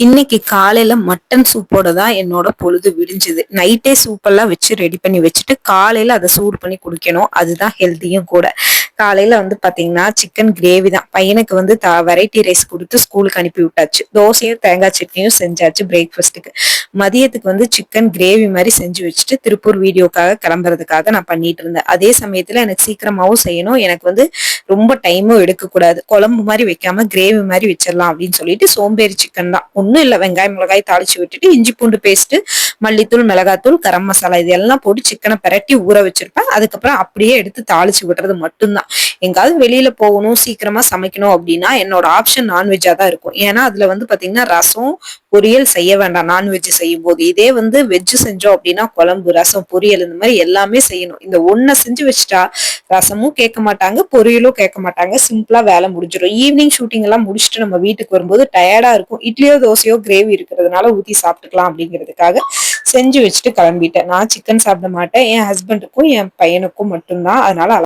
இன்னைக்கு காலையில மட்டன் சூப்போட தான் என்னோட பொழுது விடிஞ்சது. நைட்டே சூப்பெல்லாம் வச்சு ரெடி பண்ணி வச்சுட்டு, காலையில அத சூடு பண்ணி குடிக்கணும். அதுதான் ஹெல்த்தியும் கூட. காலையில வந்து பாத்தீங்கன்னா, சிக்கன் கிரேவி தான். பையனுக்கு வந்து வெரைட்டி ரைஸ் குடுத்து ஸ்கூலுக்கு அனுப்பி விட்டாச்சு. தோசையும், தேங்காய் சட்னியும் செஞ்சாச்சு பிரேக்ஃபாஸ்ட்டுக்கு. மதியத்துக்கு வந்து சிக்கன் கிரேவி மாரி செஞ்சு வச்சுட்டு, திருப்பூர் வீடியோக்காக கிளம்புறதுக்காக நான் பண்ணிட்டு இருந்தேன். அதே சமயத்துல எனக்கு சீக்கிரமாவும் செய்யணும். எனக்கு வந்து ரொம்ப டைமும் எடுக்கக்கூடாது. குழம்பு மாரி வைக்காம கிரேவி மாரி வச்சிடலாம் அப்படின்னு சொல்லிட்டு சோம்பேறி சிக்கன் தான். ஒண்ணும் இல்ல, வெங்காயம் மிளகாய் தாளிச்சு விட்டுட்டு இஞ்சி பூண்டு பேஸ்ட், மல்லித்தூள், மிளகாத்தூள், கரம் மசாலா இது எல்லாம் போட்டு சிக்கனை பிரட்டி ஊற வச்சிருப்பேன். அதுக்கப்புறம் அப்படியே எடுத்து தாளிச்சு விடுறது மட்டும்தான். எங்காவது வெளியில போகணும், சீக்கிரமா சமைக்கணும் அப்படின்னா என்னோட ஆப்ஷன் நான்வெஜ்ஜா தான் இருக்கும். ஏன்னா அதுல வந்து பாத்தீங்கன்னா ரசம், பொரியல் செய்ய வேண்டாம் நான்வெஜ் செய்யும் போது. இதே வந்து வெஜ் செஞ்சோம் அப்படின்னா குழம்பு, ரசம், பொரியல் இந்த மாதிரி எல்லாமே செய்யணும். இந்த ஒன்ன செஞ்சு வச்சுட்டா ரசமும் கேட்க மாட்டாங்க, பொரியலும் கேட்க மாட்டாங்க. சிம்பிளா வேலை முடிஞ்சிடும். ஈவினிங் ஷூட்டிங் எல்லாம் முடிச்சுட்டு நம்ம வீட்டுக்கு வரும்போது டயர்டா இருக்கும். இட்லியோ தோசையோ கிரேவி இருக்கிறதுனால ஊத்தி சாப்பிட்டுக்கலாம் அப்படிங்கிறதுக்காக செஞ்சு வச்சுட்டு கிளம்பிட்டேன். நான் சிக்கன் சாப்பிட மாட்டேன். என் ஹஸ்பண்டுக்கும் என் பையனுக்கும் மட்டும்தான். அதனால